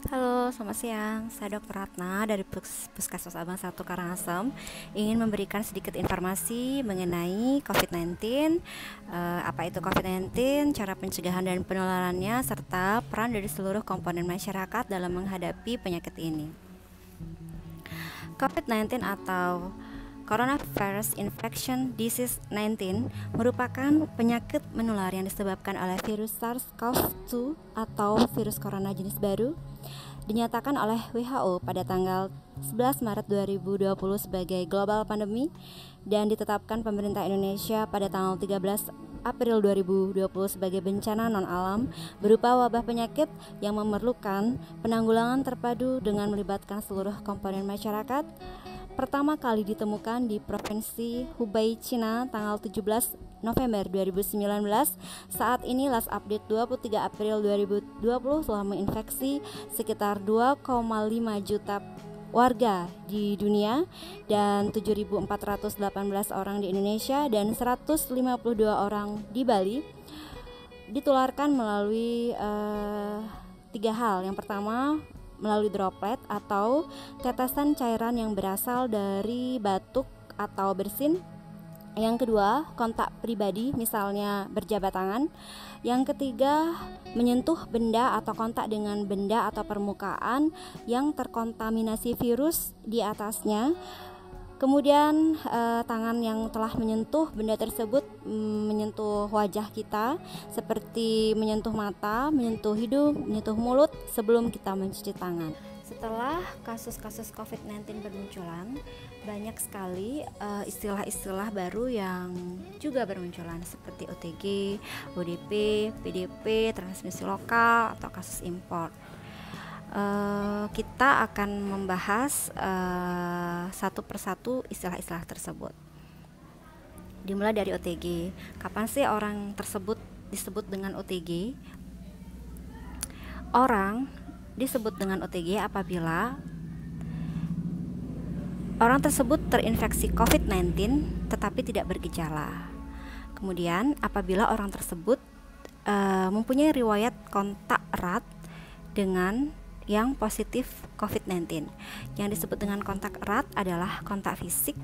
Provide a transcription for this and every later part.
Halo, selamat siang. Saya Dr. Ratna dari Puskesmas Abang 1 Karangasem. Ingin memberikan sedikit informasi mengenai COVID-19, apa itu COVID-19, cara pencegahan dan penularannya, serta peran dari seluruh komponen masyarakat dalam menghadapi penyakit ini. COVID-19 atau Coronavirus Infection Disease 19 merupakan penyakit menular yang disebabkan oleh virus SARS-CoV-2 atau virus corona jenis baru, dinyatakan oleh WHO pada tanggal 11 Maret 2020 sebagai global pandemi dan ditetapkan pemerintah Indonesia pada tanggal 13 April 2020 sebagai bencana non-alam berupa wabah penyakit yang memerlukan penanggulangan terpadu dengan melibatkan seluruh komponen masyarakat. Pertama kali ditemukan di Provinsi Hubei, Cina tanggal 17 November 2019. Saat ini last update 23 April 2020 telah menginfeksi sekitar 2,5 juta warga di dunia dan 7.418 orang di Indonesia dan 152 orang di Bali. Ditularkan melalui tiga hal. Yang pertama, melalui droplet atau tetesan cairan yang berasal dari batuk atau bersin. Yang kedua, kontak pribadi, misalnya berjabat tangan. Yang ketiga, menyentuh benda atau kontak dengan benda atau permukaan yang terkontaminasi virus di atasnya. Kemudian tangan yang telah menyentuh benda tersebut menyentuh wajah kita, seperti menyentuh mata, menyentuh hidung, menyentuh mulut sebelum kita mencuci tangan. Setelah kasus-kasus COVID-19 bermunculan, banyak sekali istilah-istilah baru yang juga bermunculan seperti OTG, ODP, PDP, transmisi lokal, atau kasus impor. Kita akan membahas satu persatu istilah-istilah tersebut. Dimulai dari OTG. Kapan sih orang tersebut disebut dengan OTG? Orang disebut dengan OTG apabila orang tersebut terinfeksi COVID-19 tetapi tidak bergejala. Kemudian apabila orang tersebut mempunyai riwayat kontak erat dengan yang positif COVID-19. Yang disebut dengan kontak erat adalah kontak fisik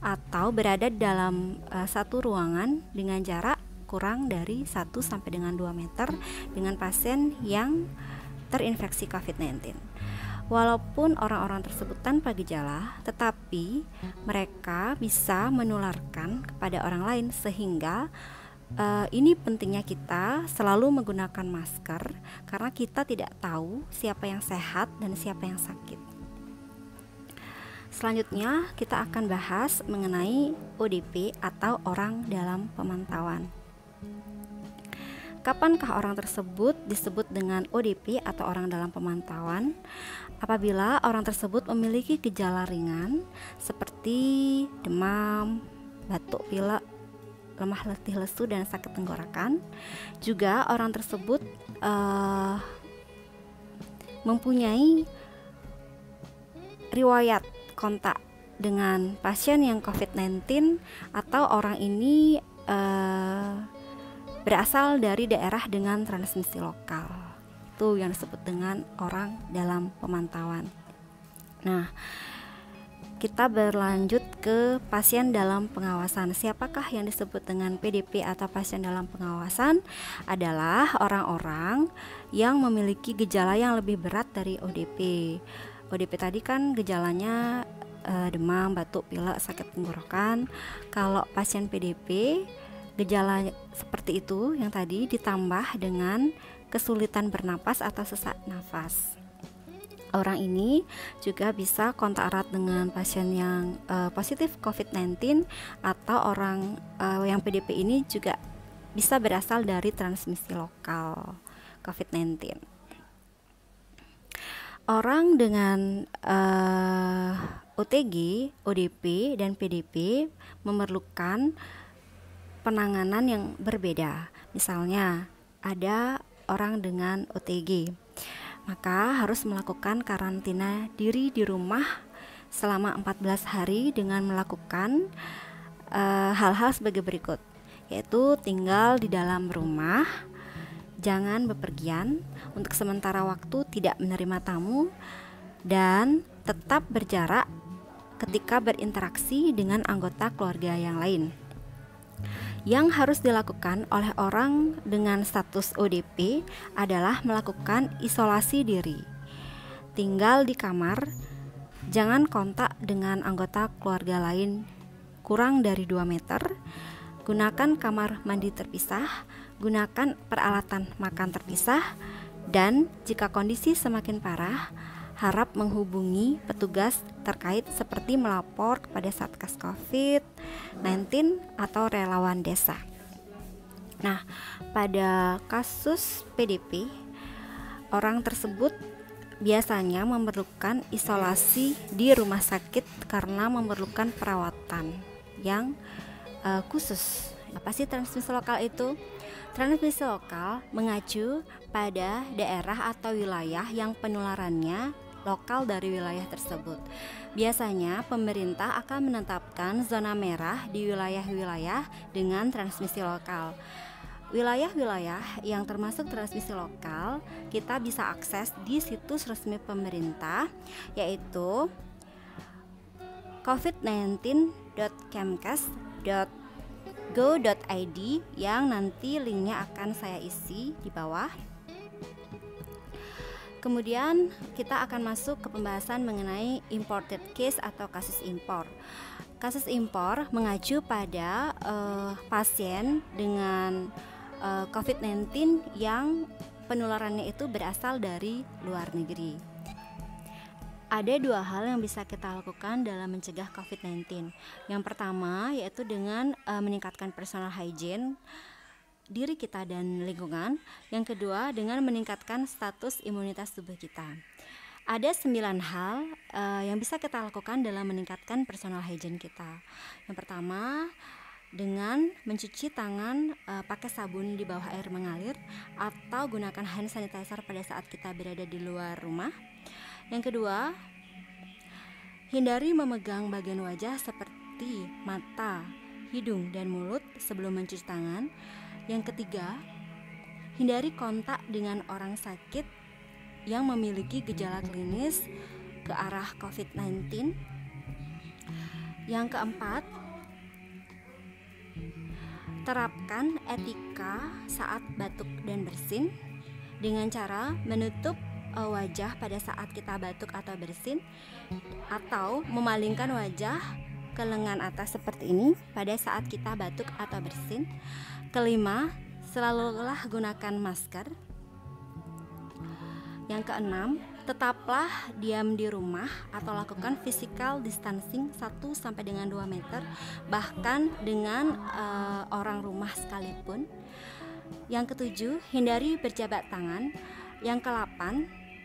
atau berada dalam satu ruangan dengan jarak kurang dari 1 sampai dengan 2 meter dengan pasien yang terinfeksi COVID-19. Walaupun orang-orang tersebut tanpa gejala, tetapi mereka bisa menularkan kepada orang lain, sehingga ini pentingnya kita selalu menggunakan masker karena kita tidak tahu siapa yang sehat dan siapa yang sakit. Selanjutnya kita akan bahas mengenai ODP atau orang dalam pemantauan. Kapankah orang tersebut disebut dengan ODP atau orang dalam pemantauan? Apabila orang tersebut memiliki gejala ringan seperti demam, batuk pilek, lemah letih lesu dan sakit tenggorokan. Juga orang tersebut mempunyai riwayat kontak dengan pasien yang COVID-19 atau orang ini berasal dari daerah dengan transmisi lokal. Itu yang disebut dengan orang dalam pemantauan. Nah, kita berlanjut ke pasien dalam pengawasan. Siapakah yang disebut dengan PDP atau pasien dalam pengawasan? Adalah orang-orang yang memiliki gejala yang lebih berat dari ODP. ODP tadi kan gejalanya demam, batuk, pilek, sakit tenggorokan. Kalau pasien PDP, gejala seperti itu yang tadi ditambah dengan kesulitan bernapas atau sesak nafas. Orang ini juga bisa kontak erat dengan pasien yang positif COVID-19 atau orang yang PDP ini juga bisa berasal dari transmisi lokal COVID-19. Orang dengan OTG, ODP, dan PDP memerlukan penanganan yang berbeda. Misalnya ada orang dengan OTG, maka harus melakukan karantina diri di rumah selama 14 hari dengan melakukan hal-hal sebagai berikut, yaitu tinggal di dalam rumah, Jangan bepergian untuk sementara waktu, tidak menerima tamu, dan tetap berjarak ketika berinteraksi dengan anggota keluarga yang lain. Yang harus dilakukan oleh orang dengan status ODP adalah melakukan isolasi diri. Tinggal di kamar, jangan kontak dengan anggota keluarga lain kurang dari 2 meter. Gunakan kamar mandi terpisah, gunakan peralatan makan terpisah, dan jika kondisi semakin parah, harap menghubungi petugas terkait seperti melapor kepada Satgas COVID-19 atau relawan desa. Nah, pada kasus PDP, orang tersebut biasanya memerlukan isolasi di rumah sakit karena memerlukan perawatan yang khusus. Apa sih transmisi lokal itu? Transmisi lokal mengacu pada daerah atau wilayah yang penularannya lokal dari wilayah tersebut. Biasanya pemerintah akan menetapkan zona merah di wilayah-wilayah dengan transmisi lokal. Wilayah-wilayah yang termasuk transmisi lokal kita bisa akses di situs resmi pemerintah, yaitu covid19.kemkes.go.id yang nanti linknya akan saya isi di bawah. Kemudian kita akan masuk ke pembahasan mengenai imported case atau kasus impor. Kasus impor mengacu pada pasien dengan COVID-19 yang penularannya itu berasal dari luar negeri. Ada 2 hal yang bisa kita lakukan dalam mencegah COVID-19. Yang pertama yaitu dengan meningkatkan personal hygiene diri kita dan lingkungan. Yang kedua dengan meningkatkan status imunitas tubuh kita. Ada 9 hal yang bisa kita lakukan dalam meningkatkan personal hygiene kita. Yang pertama, dengan mencuci tangan pakai sabun di bawah air mengalir atau gunakan hand sanitizer pada saat kita berada di luar rumah. Yang kedua, hindari memegang bagian wajah seperti mata, hidung, dan mulut sebelum mencuci tangan. Yang ketiga, hindari kontak dengan orang sakit yang memiliki gejala klinis ke arah COVID-19. Yang keempat, terapkan etika saat batuk dan bersin dengan cara menutup wajah pada saat kita batuk atau bersin, atau memalingkan wajah ke lengan atas seperti ini pada saat kita batuk atau bersin. Kelima, selalulah gunakan masker. Yang keenam, tetaplah diam di rumah atau lakukan physical distancing 1-2 meter, bahkan dengan orang rumah sekalipun. Yang ketujuh, hindari berjabat tangan. Yang ke-8,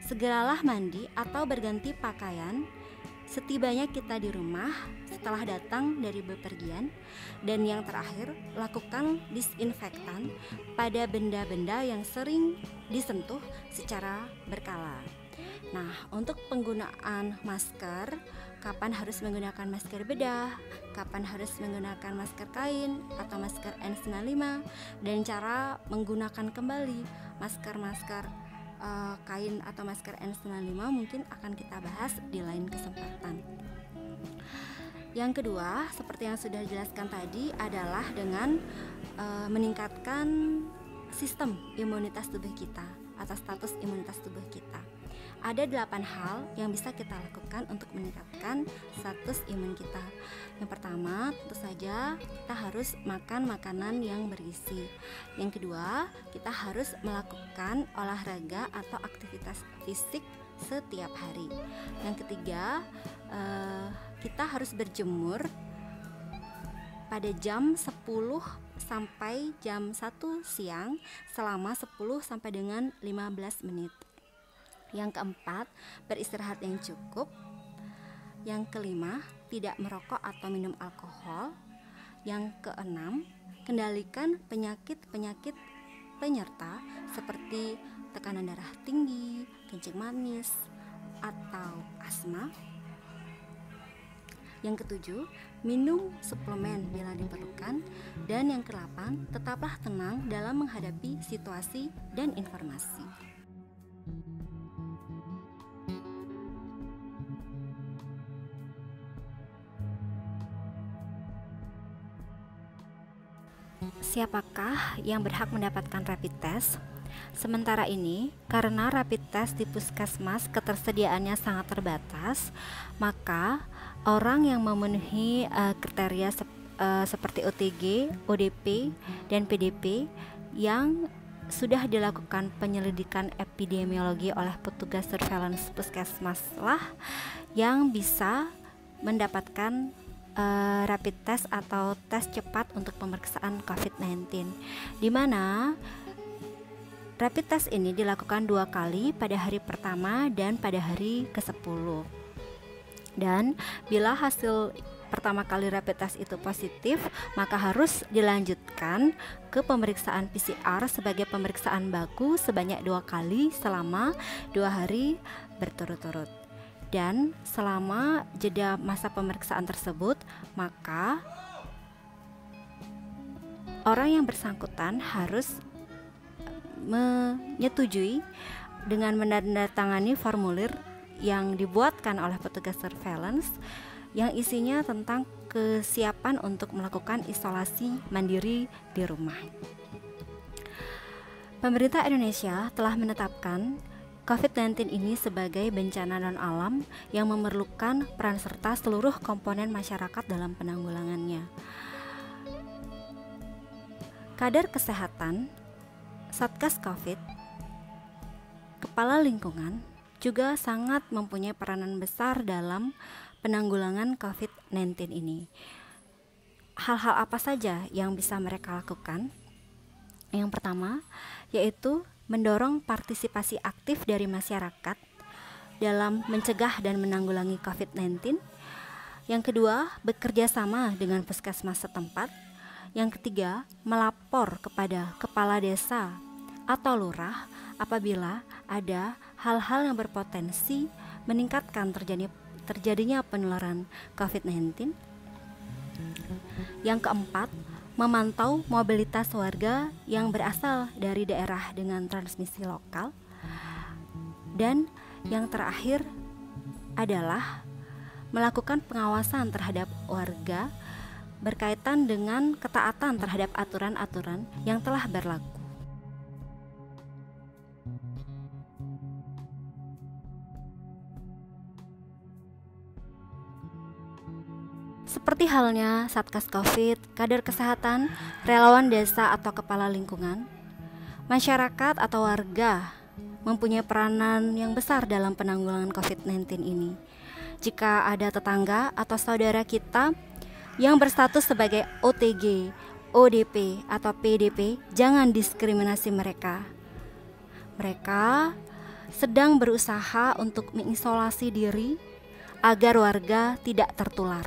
segeralah mandi atau berganti pakaian setibanya kita di rumah setelah datang dari bepergian. Dan yang terakhir, lakukan disinfektan pada benda-benda yang sering disentuh secara berkala. Nah, untuk penggunaan masker, kapan harus menggunakan masker bedah, kapan harus menggunakan masker kain atau masker N95, dan cara menggunakan kembali masker-masker kain atau masker N95 mungkin akan kita bahas di lain kesempatan. Yang kedua, seperti yang sudah dijelaskan tadi, adalah dengan meningkatkan sistem imunitas tubuh kita atau status imunitas tubuh kita. Ada 8 hal yang bisa kita lakukan untuk meningkatkan status imun kita. Yang pertama, tentu saja kita harus makan makanan yang bergizi. Yang kedua, kita harus melakukan olahraga atau aktivitas fisik setiap hari. Yang ketiga, kita harus berjemur pada jam 10 sampai jam 1 siang selama 10 sampai dengan 15 menit. Yang keempat, beristirahat yang cukup. Yang kelima, tidak merokok atau minum alkohol. Yang keenam, kendalikan penyakit-penyakit penyerta seperti tekanan darah tinggi, kencing manis, atau asma. Yang ketujuh, minum suplemen bila diperlukan. Dan yang kedelapan, tetaplah tenang dalam menghadapi situasi dan informasi. Siapakah yang berhak mendapatkan rapid test? Sementara ini, karena rapid test di puskesmas ketersediaannya sangat terbatas, maka orang yang memenuhi kriteria seperti OTG, ODP, dan PDP yang sudah dilakukan penyelidikan epidemiologi oleh petugas surveillance puskesmas lah yang bisa mendapatkan rapid test atau tes cepat untuk pemeriksaan COVID-19, di mana rapid test ini dilakukan 2 kali pada hari pertama dan pada hari ke-10. Dan bila hasil pertama kali rapid test itu positif, maka harus dilanjutkan ke pemeriksaan PCR sebagai pemeriksaan baku sebanyak 2 kali selama 2 hari berturut-turut. Dan selama jeda masa pemeriksaan tersebut, maka orang yang bersangkutan harus menyetujui dengan menandatangani formulir yang dibuatkan oleh petugas surveillance yang isinya tentang kesiapan untuk melakukan isolasi mandiri di rumah. Pemerintah Indonesia telah menetapkan COVID-19 ini sebagai bencana non-alam yang memerlukan peran serta seluruh komponen masyarakat dalam penanggulangannya. Kader kesehatan, Satgas COVID, kepala lingkungan juga sangat mempunyai peranan besar dalam penanggulangan COVID-19 ini. Hal-hal apa saja yang bisa mereka lakukan? Yang pertama, yaitu mendorong partisipasi aktif dari masyarakat dalam mencegah dan menanggulangi COVID-19. Yang kedua, bekerja sama dengan puskesmas setempat. Yang ketiga, melapor kepada kepala desa atau lurah apabila ada hal-hal yang berpotensi meningkatkan terjadinya penularan COVID-19. Yang keempat, memantau mobilitas warga yang berasal dari daerah dengan transmisi lokal. Dan yang terakhir adalah melakukan pengawasan terhadap warga berkaitan dengan ketaatan terhadap aturan-aturan yang telah berlaku. Seperti halnya Satgas COVID, kader kesehatan, relawan desa atau kepala lingkungan, masyarakat atau warga mempunyai peranan yang besar dalam penanggulangan COVID-19 ini. Jika ada tetangga atau saudara kita yang berstatus sebagai OTG, ODP, atau PDP, jangan diskriminasi mereka. Mereka sedang berusaha untuk mengisolasi diri agar warga tidak tertular.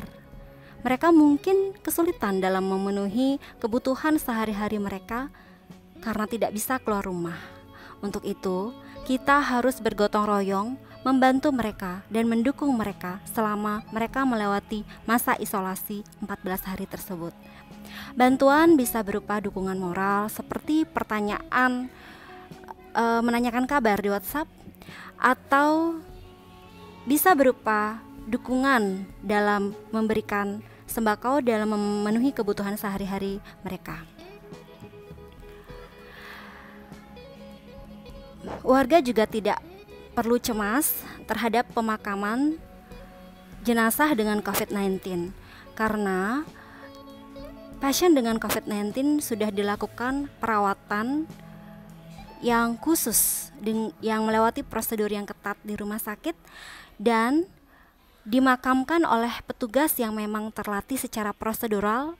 Mereka mungkin kesulitan dalam memenuhi kebutuhan sehari-hari mereka karena tidak bisa keluar rumah. Untuk itu, kita harus bergotong royong membantu mereka dan mendukung mereka selama mereka melewati masa isolasi 14 hari tersebut. Bantuan bisa berupa dukungan moral seperti menanyakan kabar di WhatsApp, atau bisa berupa dukungan dalam memberikan sembako dalam memenuhi kebutuhan sehari-hari mereka. Warga juga tidak perlu cemas terhadap pemakaman jenazah dengan COVID-19 karena pasien dengan COVID-19 sudah dilakukan perawatan yang khusus yang melewati prosedur yang ketat di rumah sakit dan dimakamkan oleh petugas yang memang terlatih secara prosedural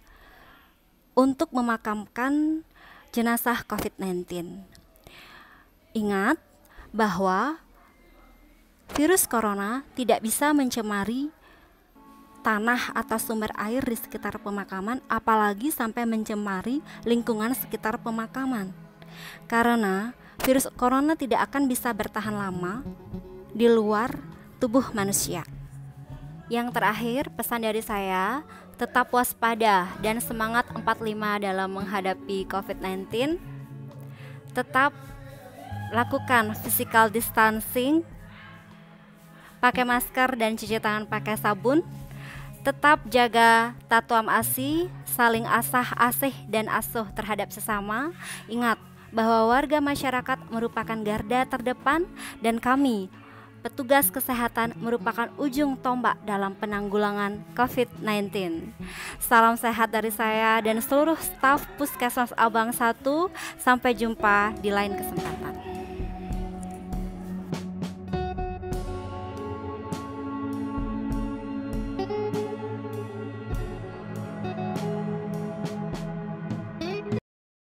untuk memakamkan jenazah COVID-19. Ingat bahwa virus corona tidak bisa mencemari tanah atau sumber air di sekitar pemakaman, apalagi sampai mencemari lingkungan sekitar pemakaman. Karena virus corona tidak akan bisa bertahan lama di luar tubuh manusia. Yang terakhir, pesan dari saya, tetap waspada dan semangat 45 dalam menghadapi COVID-19. Tetap lakukan physical distancing, pakai masker dan cuci tangan pakai sabun. Tetap jaga tatuam asi, saling asih dan asuh terhadap sesama. Ingat bahwa warga masyarakat merupakan garda terdepan dan kami, petugas kesehatan, merupakan ujung tombak dalam penanggulangan COVID-19. Salam sehat dari saya dan seluruh staf Puskesmas Abang 1. Sampai jumpa di lain kesempatan.